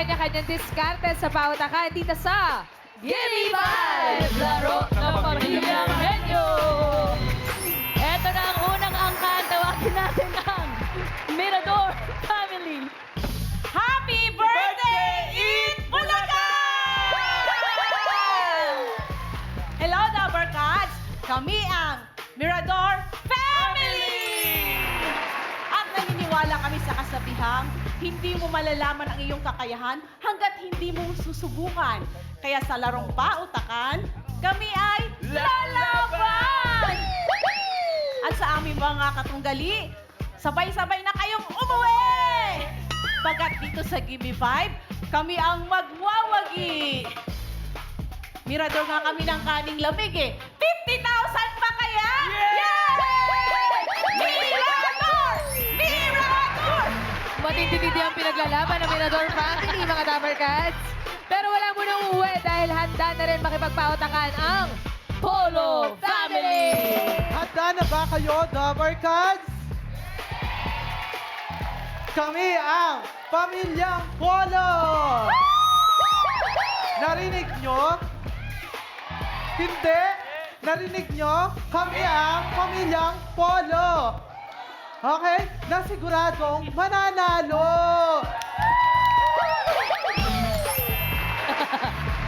kanya-kanyang diskarte sa pautakan dito sa Gimme 5! Laro ng Pamilyang Henyo! Ito na ang unang angkan. Tawagin natin ang Mirador Family. Happy birthday, Eat Bulacan! Hello, Dabber Cats! Kami ang Mirador Family! At naniniwala kami sa kasabihang, hindi mo malalaman ang iyong kakayahan hanggat hindi mo susubukan. Kaya sa larong pautakan, kami ay lalaban! At sa aming mga katunggali, sabay-sabay na kayong umuwi! Pagkat dito sa Gimme 5, kami ang magwawagi. Mirador nga kami ng kaning lamig eh. 50,000 pa kaya? Yay! Mirador! Mirador! Matindi ang pinaglalaban ng Mirador Family, mga Dabber Cats. Pero wala mo nang uuwi dahil handa na rin makipagpautakan ang Polo Family! Handa na ba kayo, Dabber Cats? Kami ang Pamilyang Polo! Narinig nyo? Hindi? Narinig nyo? Kami ang Pamilyang Polo! Okay? Nasiguradong mananalo!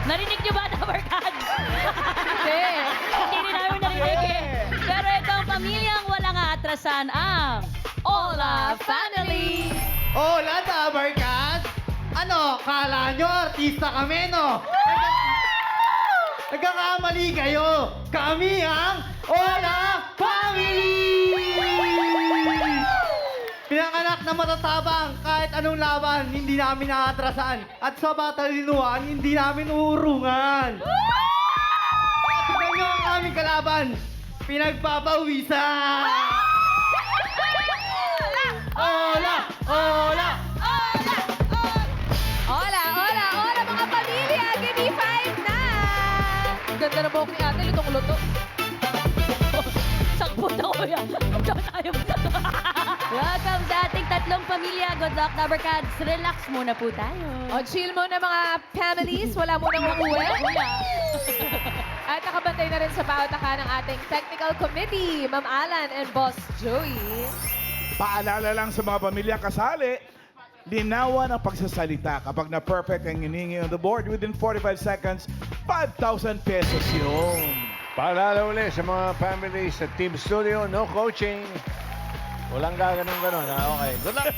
Narinig niyo ba, Dabber Cats? Hindi. Hindi rin namin narinig eh. Pero ito ang pamilyang walang aatrasan ang Ola Family! Hola, Dabber Cats! Ano, kala nyo artista kami, no? Nagkakamali kayo! Kami ang Ola Family! Pinanganak na matatabang kahit anong laban, hindi namin naatrasan. At sa batalinuhan, hindi namin uurungan. Tignan nyo ang aming kalaban, pinagpapawisan! Ola! Ola! Hola, mga pamilya! Gimme 5 na! Ganda na buhok ni ate, lutong-luto. sakpo na kuya. Welcome sa ating tatlong pamilya. Good luck, Dabber Cats. Relax muna po tayo. O, chill muna mga families. Wala munang uuwi. At nakabantay na rin sa pautakan ng ating technical committee, Ma'am Alan and Boss Joey. Paalala lang sa mga pamilyang kasali, linawan ang pagsasalita. Kapag na-perfect ang hiningi on the board, within 45 seconds, 5,000 pesos yun. Paalala uli sa mga family sa Team Studio, no coaching. Walang gaganong-ganon, ha? Okay, good luck!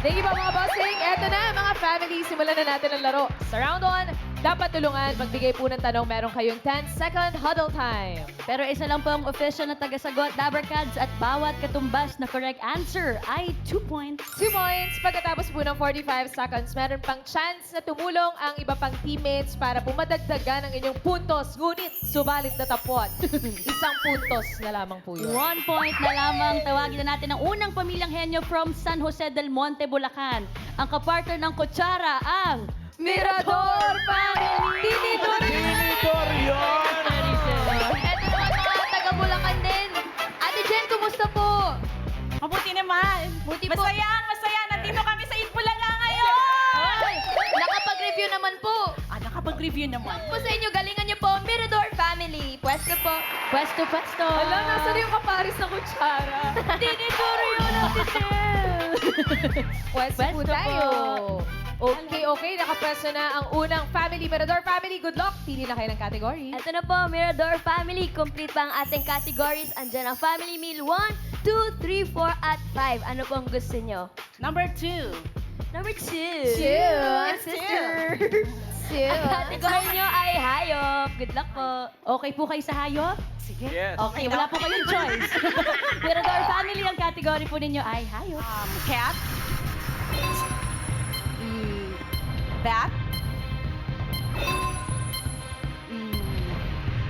Thank you po mga bossing. Eto na mga family, simulan na natin ang laro. Sa round 1, dapat tulungan. Magbigay po ng tanong, meron kayong 10-second huddle time. Pero isa lang po ang official na tagasagot, Dabber Cats, at bawat katumbas na correct answer ay 2 points. 2 points. Pagkatapos po ng 45 seconds, meron pang chance na tumulong ang iba pang teammates para po madagdagan ang inyong puntos. Ngunit, subalit na tapot. Isang puntos na lamang po yun. 1 point na lamang. Tawagin na natin ang unang pamilyang henyo from San Jose del Monte, Bulacan. Ang kapartner ng kutsara, ang Mirador Family! Tinitor yun! Eto naman mga taga-Bulacan din. Ate Jen, kumusta po? Mabuti naman. Buti po. Masaya, masaya. Nandito kami sa Itbulaga ngayon. Ay, nakapag-review naman po. Nakapag-review naman. Po sa inyo, galingan niyo po, Mirador Family. Pwesto po. Pwesto, pwesto. Alam, nasa yung kaparis na kutsara. Tinituro yun ang titil. Pwesto po Pwesto tayo. po. Okay. Nakapwesto na ang unang family. Mirador Family, good luck. Pili na kayo ng category. Ito na po, Mirador Family. Complete pa ang ating categories. Andyan ang Family Meal 1, 2, 3, 4, at 5. Ano po ang gusto nyo? Number 2. Number 2. Chill. Yes, sister. Chill. Ang category nyo ay hayop. Good luck po. Okay po kayo sa hayop? Sige. Yes. Okay, wala po kayong choice. Mirador Family, ang category po ninyo ay hayop. Cat. Bat.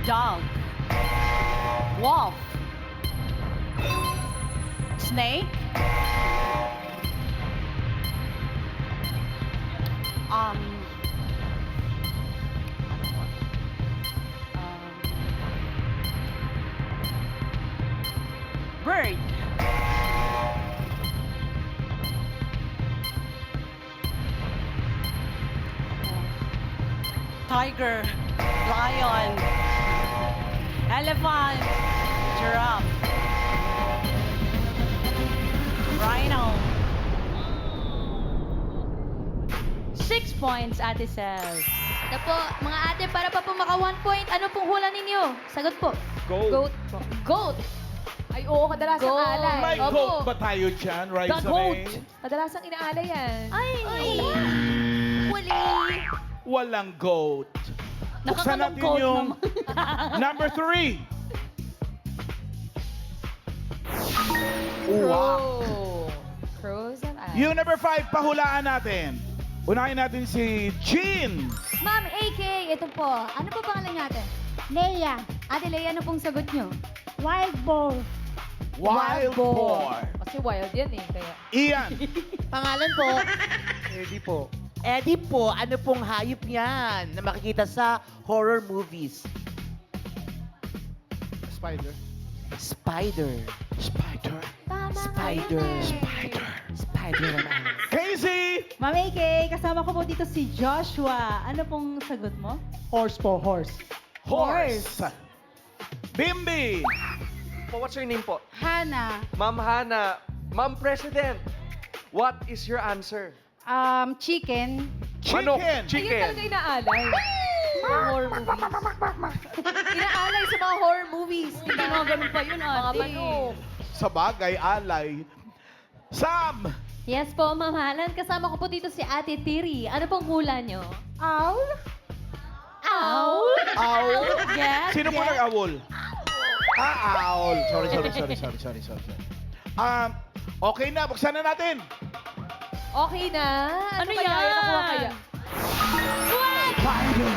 Dog. Wolf. Snake. Um, bird. Tiger, lion, elephant, giraffe, rhino. 6 points, Ate Sel. Ito po, mga ate, para pa po maka 1 point, ano pong hula ninyo? Sagot po. Goat po. Goat. Ay, oo, kadalasang Goat. alay. May Opo. goat ba tayo dyan, Raisa The goat. May? Kadalasang inaalay yan. Ay! Wali! Walang goat. Buksan natin Nakakalungkot yung naman. number 3. Wow. Crows and eyes. Yung number 5, pahulaan natin. Unahin natin si Jean. Ma'am, AK, ito po. Ano po pangalan natin? Leia. Ate Leia, ano pong sagot nyo? Wild boar. Wild boar. Kasi wild yan eh. Kaya. Ian. Pangalan po, Eddie po. Eddie po, ano pong hayop niyan na makikita sa horror movies? Spider. Spider. Spider. Tama Spider. Spider. Spider naman. Casey. Ma'am AK, kasama ko po dito si Joshua. Ano pong sagot mo? Horse po, horse. Horse. Bimbi. Po, what's your name po? Hana. Ma'am Hana. Ma'am President, what is your answer? Chicken. Manok. Chicken. Hindi Chicken. talaga inaalay. Mga horror movies. Inaalay sa mga horror movies. Hindi mga ganun pa yun, Mga ate. manok. Sa bagay, alay. Sam. Yes po, mamahalan. Kasama ko po dito si Ate Tiri. Ano pong hula nyo? Owl. Owl? Owl. Yes, Sino po yes. nag-owl? Owl. Sorry. Okay na, buksan na natin. Okay na. Ano kaya? yan? Nakuha kaya? Spider.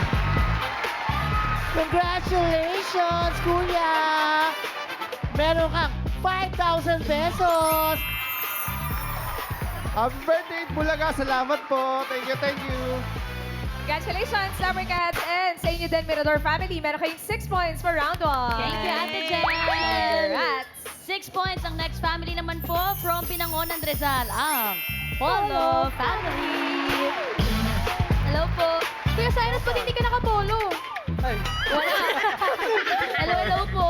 Congratulations, kuya! Meron kang 5,000 pesos! Happy birthday, Bulaga. Salamat po. Thank you. Congratulations, Summercats! And sa inyo din, Mirador family, meron kayong 6 points for round 1. Thank you, Ate Jen. Congrats! 6 points. Ang next family naman po from Pinangonan, Rizal, ang Polo Family. Hello po. Kuya Cyrus, ba't hindi ka nakapolo? Ay. Wala. Hello po.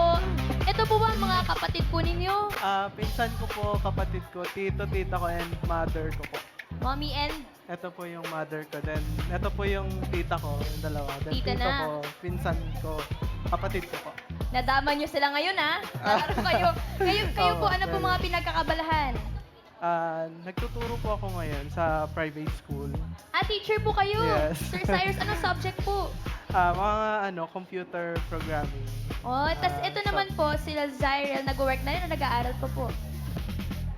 Ito po ba ang mga kapatid po ninyo? Pinsan ko po, kapatid ko, tito, tita ko, and mother ko po. Mommy and Ito po yung mother ko. Then, ito po yung tita ko, yung dalawa. Then, Tita tito na. ko, pinsan ko, kapatid ko po. nadama nyo sila ngayon, ha? Laro kayo. Kayo po, Oo, ano po well. mga pinagkakabalahan? Nagtuturo po ako ngayon sa private school. Teacher po kayo. Yes. Sir Cyrus, anong subject po? Mga computer programming. Oh, tas ito naman po, sila Zyrel, nag-work na yun o nag-aaral pa po?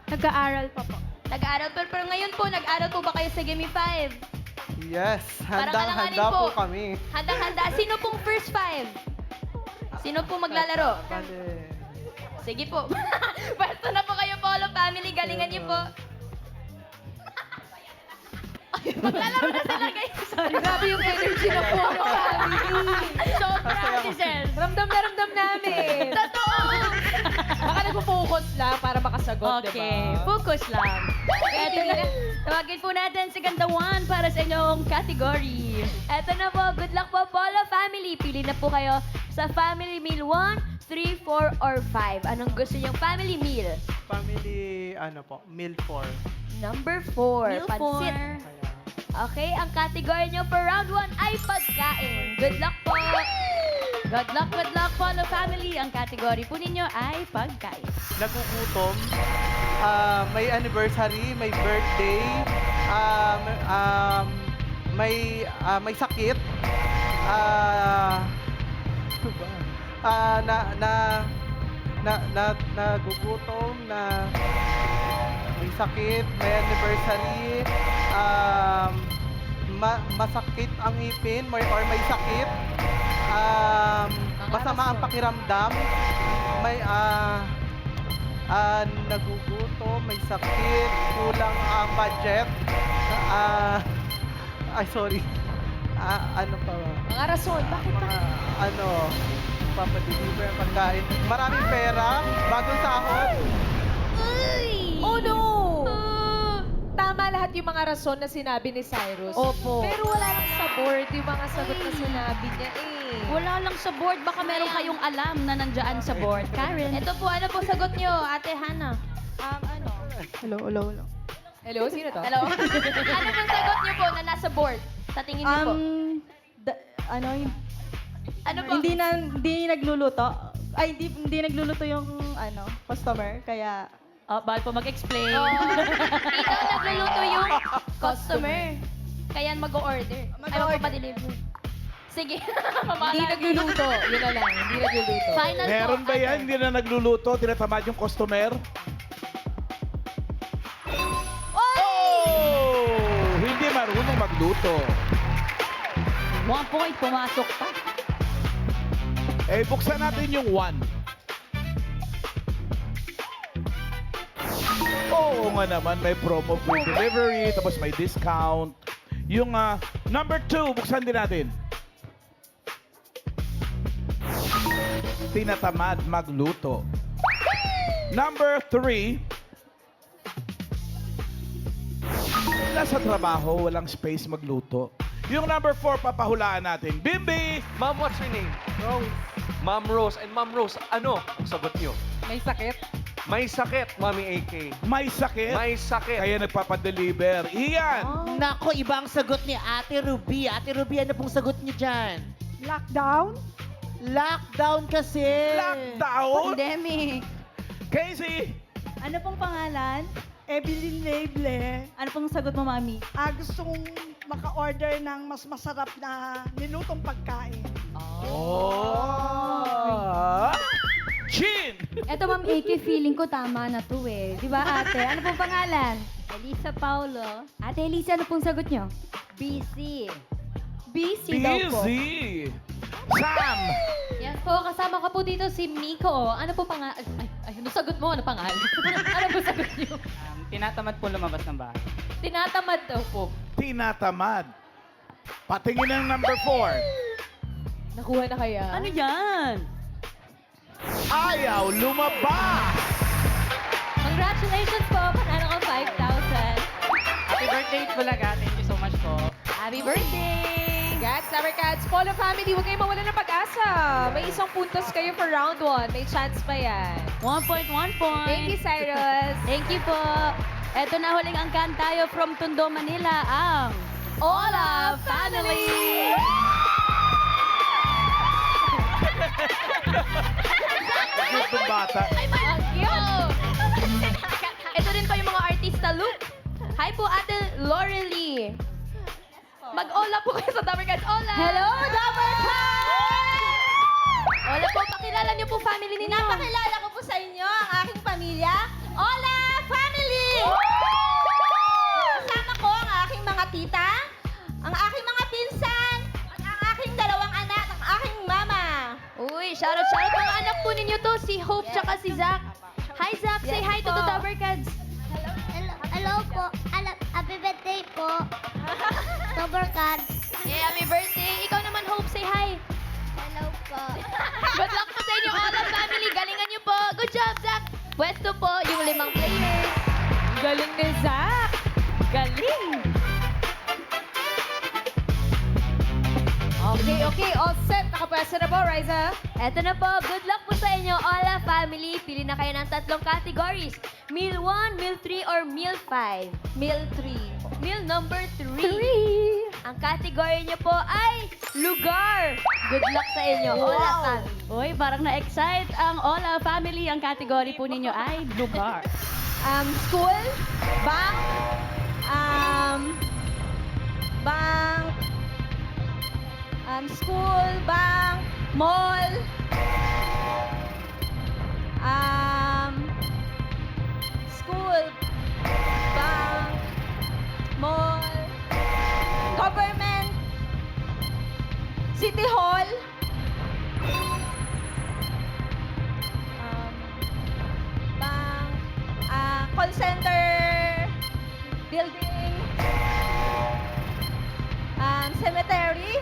Nag-aaral pa po. Nag-aaral pero ngayon po, nag-aaral po ba kayo sa Gimme 5? Yes, Parang alanganin handang-handa po. po kami. Handang-handa. Sino pong first 5? Sino pong maglalaro? Bale, Sige po. Pwesto na po kayo, Polo Family. Galingan niyo po. Maglalaro na sila, guys. Sorry. Grabe yung energy na po ng family. Sobra, Ate Jen. Ramdam na ramdam namin. Totoo! Baka nagpo-focus lang para makasagot, Okay, diba? focus lang. Eto na, tawagin po natin si Ganda 1 para sa inyong category. Eto na po. Good luck po, Polo Family. Pili na po kayo sa Family Meal 1, 3, 4, or 5. Anong gusto niyong family meal? family, meal 4. Number 4. Meal Pansit. 4. Kaya, Okay, ang category nyo for round 1 ay pagkain. Good luck po! Good luck, Polo Family. Ang category po ninyo ay pagkain. nagugutom, may anniversary, may birthday, may sakit, nagugutom, may sakit, may anniversary, masakit ang ngipin, or may sakit, masama ang pakiramdam, may nagugutom, may sakit, kulang ang budget, sorry, ano pa ba? Mga rason, bakit ba? Papadeliver ang pagkain. Maraming pera, bagong sahod. Oh no! tama lahat yung mga rason na sinabi ni Cyrus. Opo. Pero wala lang sa board yung mga sagot na sinabi niya eh. Wala lang sa board. Baka meron kayong alam na nandyan sa board. Karen. Ito po, ano po sagot nyo, Ate Hannah? Hello. Hello, sino to? Hello? Ano pong sagot nyo po na nasa board? Sa tingin nyo po? Ano po? Hindi nagluluto. Ay, hindi nagluluto yung customer. Kaya Bawal po mag-explain. Dito nagluluto yung customer. Kaya mag-o-order. Ay, magpapadeliver. Sige. Hindi nagluluto. Yun na lang, hindi nagluluto. Final po. Meron ba yan? Hindi na nagluluto, tinatamad yung customer? Oh! Hindi marunong magluto. 1 point, pumasok pa. Eh, buksan natin yung 1. Oo nga naman, may promo free delivery, tapos may discount. Yung number 2, buksan din natin. Tinatamad magluto. Number 3, nasa trabaho, walang space magluto. Yung number 4, papahulaan natin. Bimbi! Ma'am, what's your name? Rose. Ma'am Rose. And Ma'am Rose, ano ang sagot niyo? May sakit? May sakit, Mami AK. May sakit. May sakit. Kaya nagpapadeliver. Iyan! Nako, iba ang sagot ni Ate Ruby. Ate Ruby, ano pong sagot niyo dyan? lockdown? Lockdown kasi. Lockdown? Pandemic. Casey! Ano pong pangalan? Evelyn Leble. Ano pong sagot mo, Mami? Gusto kong maka-order ng mas masarap na nilutong pagkain. Oh! Chin! Eto, Ma'am AK, feeling ko tama na to eh. Di ba, ate? Ano pong pangalan? Elisa Paulo. Ate Elisa, ano pong sagot nyo? BC. Busy daw po. Busy! Sam! Yes po, kasama ka po dito si Miko. Ano po pangalan? Ay, ano sagot mo? Ano pangalan? Ano po sagot niyo? Tinatamad po lumabas ng bahay. Tinatamad daw po. Tinatamad. Patingin ng number 4. Nakuha na kaya? Ano yan? Ayaw lumabas! Congratulations po! Panalo ko 5,000. Happy birthday, Bulaga. Thank you so much po. Happy birthday! Cats, Cats, Polo Family, huwag kayong mawala ng pag-asa. May isang puntos kayo for round 1. May chance pa yan. 1 point, 1 point. Thank you, Cyrus. Thank you po. Eto na huling angkan tayo from Tondo, Manila, ang Ola Family! Cute ng bata. Ang cute! Ito rin pa yung mga artista look. Hi po, Ate Lorely. Mag-ola po kayo sa Dabber Cats. Ola! Hello, Dabber Ola po, pakilala niyo po family ninyo. Napakilala ko po sa inyo ang aking pamilya, Ola Family! Kasama ko ang aking mga tita, ang aking mga pinsan, ang aking dalawang anak, ang aking mama. Uy, shoutout mga anak po ninyo to, si Hope tsaka si Zach. Hi Zach, say hi to the Dabber Cats. Hello po. Happy birthday po. Dabber Cats. Yeah, happy birthday. Ikaw naman, Hope, say hi. Hello po. Good luck po sa inyo, Ola Family. Galingan niyo po. Good job, Zach. Pwesto po, yung 5 players. Galing ni Zach. galing. Okay. All set. Nakapwesto na po, Riza. Eto na po, good luck po sa inyo, Ola Family. Pili na kayo ng 3 categories. Meal 1, Meal 3, or Meal 5. Meal 3. Meal number 3. Ang category niyo po ay lugar. Good luck sa inyo, Ola Family. Uy, parang na-excite ang Ola Family. Ang category po ninyo ay lugar. School, bank, school, bank, mall, school, bank, mall, government, city hall, bank, call center, building, cemetery,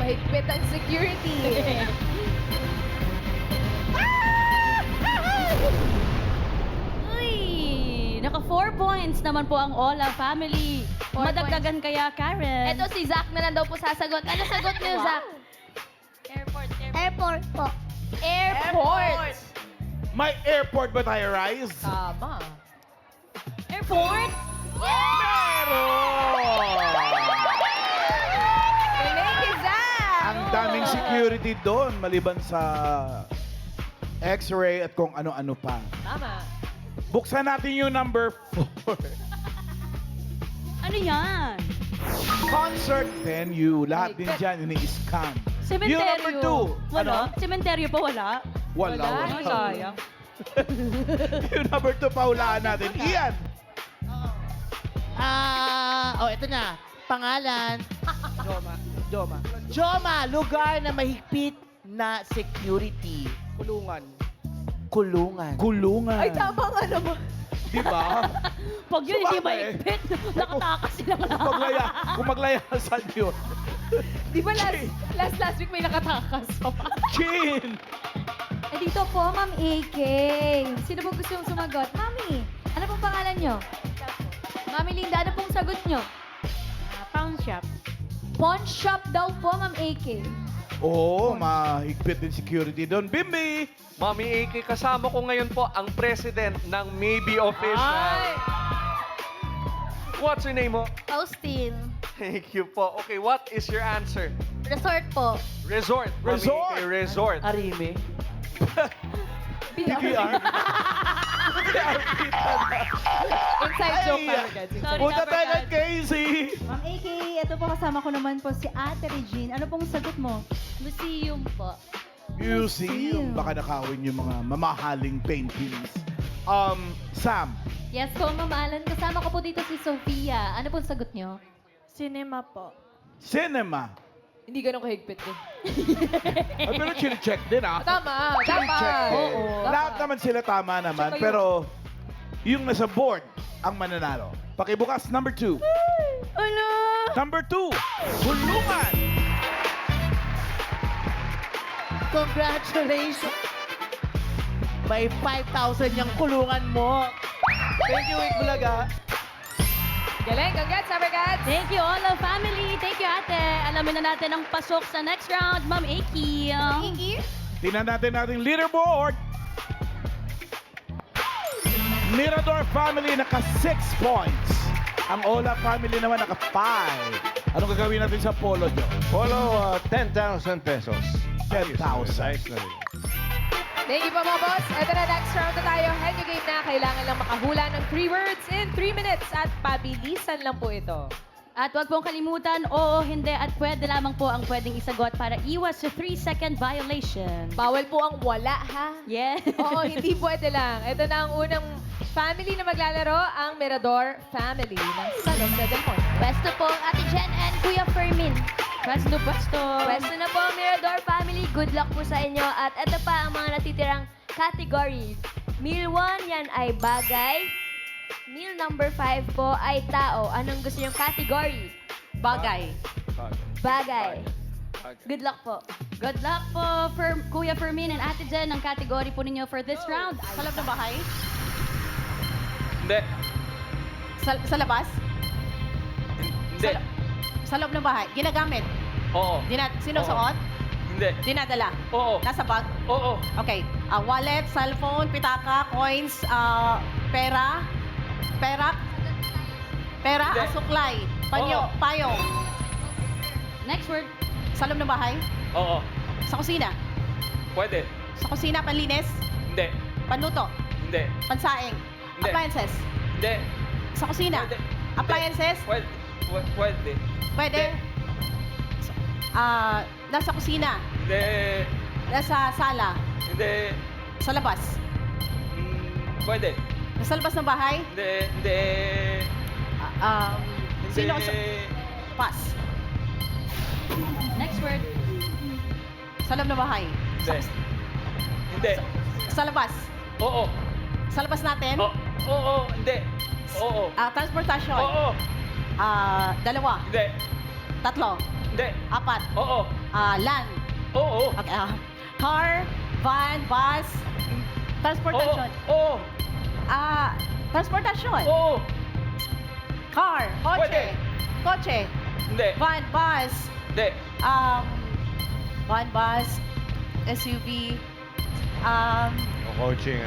Mahigpit ang security. Uy, naka 4 points naman po ang Ola family. 4 Madagdagan kaya, Karen? Ito si Zach na lang daw po sasagot. Ano sagot niyo, Zach? Airport po. Airport. May airport ba tayo, Rise? Tama. Airport? Meron! Galing ni Zach! Ang daming security doon, maliban sa X-ray at kung ano-ano pa. Tama. Buksan natin yung number 4. Ano yan? Concert venue. Lahat din dyan, ini-scan. Cementerio. Yung number 2. Wala? Cementerio pa wala? Wala. Ay, sayang. Yung number 2, paulaan natin. Ian! Ito na. Pangalan. Joma, lugar na mahigpit na security. Kulungan. Kulungan. Ay, tama nga naman. Di ba? Pag yun hindi Sabagay. maigpit, nakatakas silang lahat. Kung maglayasan yun. Di ba last week may nakatakas pa? Chin! Eh dito po, Ma'am AK. Sino po gusto yung sumagot? Mami, ano pong pangalan nyo? Mami Linda, ano pong sagot nyo? Pound shop. Pawn shop daw po, Ma'am AK. Oo, mahigpit din security doon. Bimbi! Mami AK, kasama ko ngayon po ang president ng Maybe Official. What's your name mo? Austin. Thank you po. Okay, what is your answer? Resort po. Resort. Mami Resort. AK, resort. Arime. PBR. Inside joke para guys. Sorry, Punta tayo Tapper kay Casey! Ma'am AK, ito po kasama ko naman po si Ate Regine. Ano pong sagot mo? Museum po. Museum. Baka nakawin yung mga mamahaling paintings. Sam, Yes po, Ma'am Alan. Kasama ko po dito si Sofia. Ano pong sagot nyo? Cinema po. cinema. Hindi ganun kahigpit din. Ay, pero chill-check din ah. Tama. Chill-check Dapat. din. Oo. Lahat naman sila tama naman. Tsaka Pero yung nasa board ang mananalo. Pakibukas, number 2. Ano? Number 2, Kulungan. Congratulations! May 5,000 yung kulungan mo. Thank you, Wait Bulaga. Galing. Congrats, Sabergats. Thank you, Ola family. Thank you, ate. Alamin na natin ang pasok sa next round, Ma'am Aki. Tingnan natin ating leaderboard. Mirador family naka 6 points. Ang Ola family naman naka 5. Anong gagawin natin sa polo nyo? Polo, 10,000 pesos. 10,000. Nice na rin. Thank you po mga boss. Ito na, next round na tayo. Henyo game na. Kailangan lang makahula ng 3 words in 3 minutes. At pabilisan lang po ito. At huwag pong kalimutan, oo, hindi, at pwede lamang po ang pwedeng isagot para iwas sa 3-second violation. Bawal po ang wala, ha? Yeah. Oo, hindi pwede lang. Ito na ang unang family na maglalaro, ang Mirador family ng San Jose del Monte. Pwesto po, Ate Jen and Kuya Fermin. Pwesto. Pwesto na po, Mirador family. Good luck po sa inyo. At ito pa ang mga natitirang category. Meal 1, yan ay bagay. Meal number 5 po ay tao. Anong gusto niyong category? Bagay. Bagay. Good luck po. Good luck po, Kuya Fermin and Ate Jen. Ang category po ninyo for this round. Sa loob ng bahay? Hindi. Sa labas? Hindi. Sa loob ng bahay? Ginagamit? Oo. Sinusuot? Hindi. Dinadala? Oo. Nasa bag? Oo. Okay. Wallet, cellphone, pitaka, coins, pera, perak, Hindi. suklay, panyo, Oo. payong. Next word. Sa loob ng bahay? Oo. Sa kusina? Pwede. Sa kusina, panlinis? Hindi. Panluto? Hindi. Pansaing? Hindi. Appliances? Hindi. Sa kusina? Pwede. Appliances? Pwede. Pwede. Pwede? Nasa kusina? Hindi. Nasa sala? Hindi. Sa labas? Pwede. Nasa labas ng bahay? Hindi. Hindi. Sino? Hindi. Pass. Next word. Sa loob ng bahay? Hindi. Hindi. Sa labas? Oo. Sa labas natin? Oo. Hindi. Oo. Transportasyon? Oo. 2? Hindi. 3? Hindi. 4? Oo. Land? Oo. Okay. Car? Van? Bus? Transportasyon? Oo. Transportasyon. Oo. Car. Kotse. Pwede. Kotse. Hindi. Van, bus. Hindi. Van, bus. SUV. No coaching,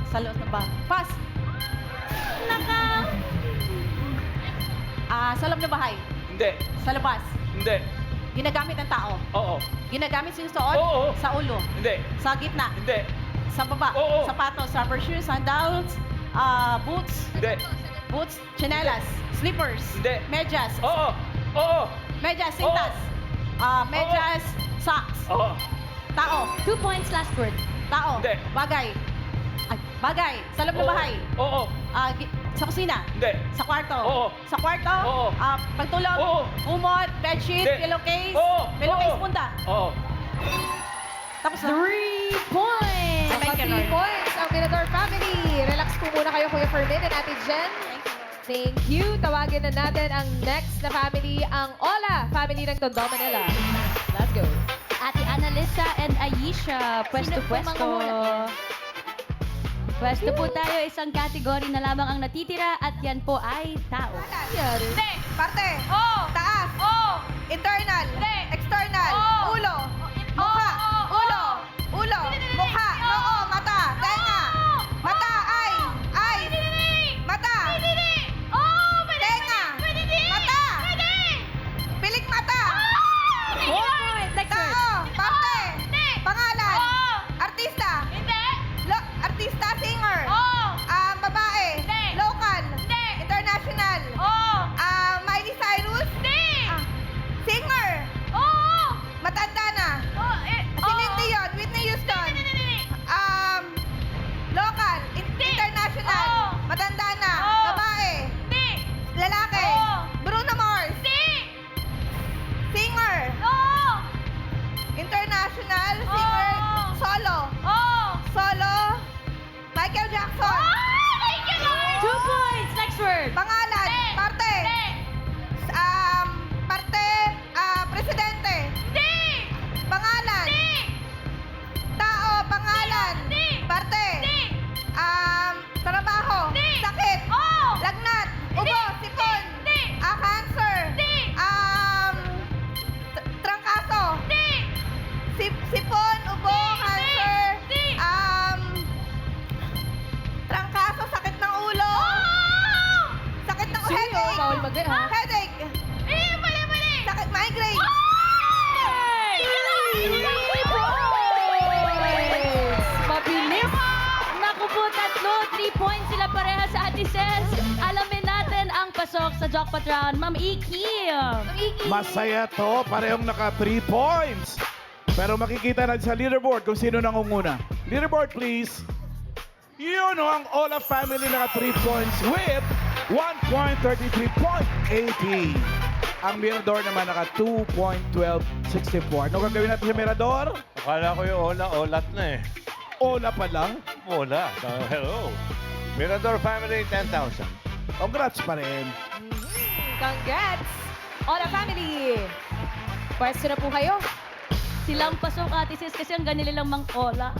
Sa loob na ba? Pass. Sa loob na bahay. Hindi. Sa labas. Hindi. Ginagamit ng tao. Oo. Ginagamit sa suot. Oo. Sa ulo. Hindi. Sa gitna. Hindi. Sa baba. Oo. Sapatos, rubber shoes, sandals, boots, Hindi. boots, chinelas, slippers, Hindi. medyas, Oo. Oo. medyas, sintas, medyas, socks, Oo. tao, 2 points, last word. tao, Hindi. bagay, bagay, sa loob ng Oo. bahay, Oo. sa kusina, Hindi. sa kwarto, Oo. sa kwarto, Oo. pagtulog, Oo. umot, bedsheet, Hindi. pillowcase, Oo. pillowcase Oo. punda. Oo. Tapos na. 3 points! Naka 3 points ang Mirador family. Relax po muna kayo, Kuya Fermin and Ate Jen. Thank you. Tawagin na natin ang next na family, ang Ola family ng Tondo, Manila. Let's go. Ate Annalisa and Aisha, pwesto-pwesto. Pwesto po tayo, isang category na lamang ang natitira at yan po ay tao. Hindi. Parte. Taas. Internal. External. Ulo. Mukha. Ulo. Mukha. Noo. Mata. Tenga. Mata. Eyes. Mata. Tenga. Mata. Pilik mata. Tao. Parte. Pangalan. Artista. Artista. Singer. Babae. Local. International. Miley Cyrus. Singer. Matanda na. Celine Dion. Whitney Houston. Local. International. Matanda na. Babae. Lalaki. Bruno Mars. Singer. International. Singer. Solo. Solo. Michael Jackson. 2 points, next word. Pangalan. Parte. Parte. Presidente. Pangalan. Tao. Pangalan. Parte. Trabaho. Sakit. Lagnat. Ubo. Sipon. Cancer. Trangkaso. Sipon. Ubo. Cancer. Trangkaso. Sakit ng ulo. Sakit ng headache. Bawal ha? Headache. Sakit migraine. Mabilis. Naku po, 3 points sila pareha sa Ate Ses. Alamin natin ang pasok sa jackpot round. Ma'am Iki. Masaya to, parehong naka 3 points. Pero makikita natin sa leaderboard kung sino nangunguna. Leaderboard, please. Yun o, ang Ola family naka 3 points with 1.33.80. Ang Mirador naman naka 2.1264. Ano gagawin natin sa Mirador? Akala ko yung olat na eh. Ola pa lang. Ola. Hello. Mirador family, 10,000. Congrats pa rin. Congrats! Ola family! Pwesto na po kayo. Silang pasok, Ate Ses, kasi ang ganili lang mang ola.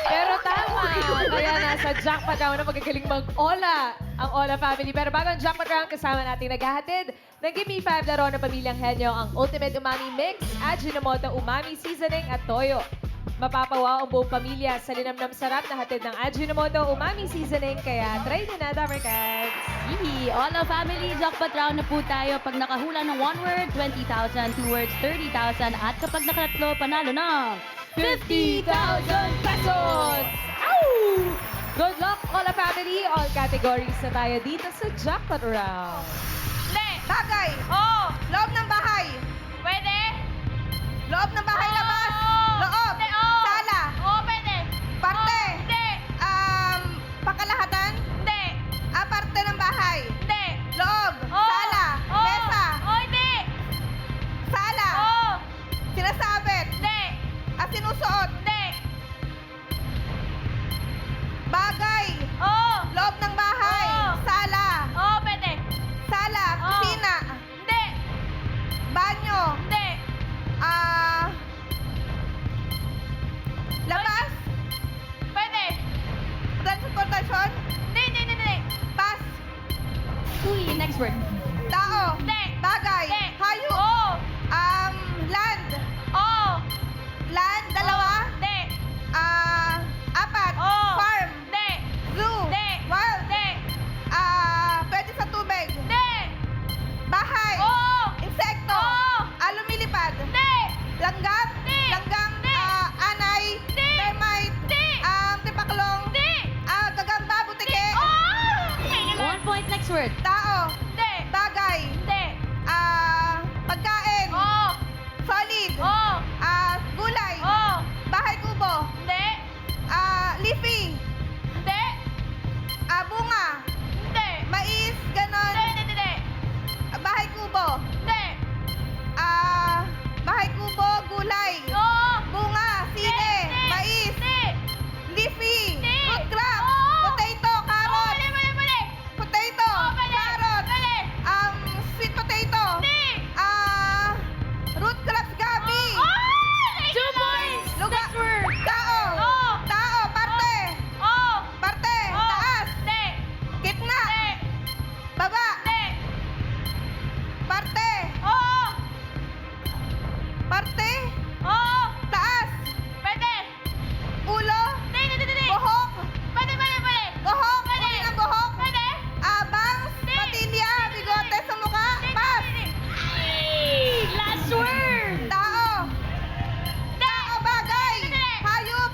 Pero tama. Kaya nasa jackpot round na magagaling mag-Ola ang Ola family. Pero bago ang jackpot round, kasama nating naghahatid ng Gimme 5 laro ng pamilyang Henyo, ang Ultimate Umami Mix, Ajinomoto Umami Seasoning at Toyo. Mapapawa ang buong pamilya sa linamnam sarap na hatid ng Ajinomoto Umami Seasoning. Kaya try nyo na, Damercats. Yee! Ola family, jackpot round na po tayo. Pag nakahula ng 1 word, 20,000, 2 words, 30,000. At kapag nakatatlo, panalo ng 50,000 pesos! Ow! Good luck, Ola family! All categories na tayo dito sa jackpot round. Bagay. Loob ng bahay. Loob ng bahay, labas. Loob. Sala. Parte. Pakalahatan. Parte ng bahay. Loob. Sala. Mesa. Sala. Sinasabit. Sinusuot. Bagay. Loob ng bahay. Sala. Sala. Kusina. Banyo. Labas. Next word. Tao. Bagay. Hayop. Land. Land, dalawa. Apat. Farm. Zoo. Wild. Pwede sa tubig. Bahay. Insekto. Lumilipad. Langgam. Langgang. Anay. Termite. Tipaklong. Gagamba. Butike. 1 point. Next word. Tao. Bagay. Pagkain. Solid. Gulay. Bahay kubo. Leafy. Bunga. Mais. Ganon. Bahay kubo. Bahay kubo. Gulay. Bunga. Sine. Mais. Leafy. Root crop. Potato. Carrot. Potato. Carrot. Sweet potato. Root crops. Gabi. 2 points. Lugar. Next word. Tao. Tao. Parte. Parte. Taas. Gitna. Baba. Parte. Parte. Taas. Ulo. Buhok. Buhok. Uli ng buhok. Bangs. Patilya. Bigote sa mukha. Pass. Last word. Tao. Tao. Bagay. Hayop.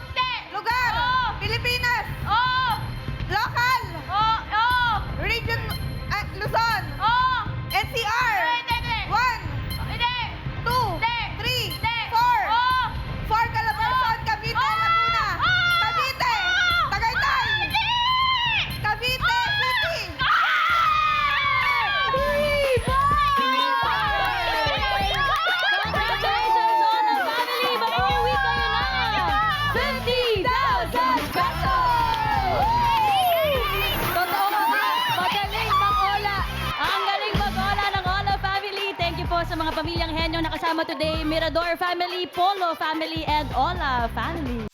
Lugar. Pilipinas. Local. Region. Luzon. NCR. 1, 2, 3, 4. 4 Calabarzon, Cavite, Laguna. Cavite. Tagaytay. Cavite City. Congratulations, Ola family! Makikauwi kayo ng 50,000 pesos! Totoo nga, magaling mag-ola. Ang galing mag-ola ng Ola family. Thank you po sa mga pamilyang henyo nakasama today. Mirador family, Polo family, and Ola family.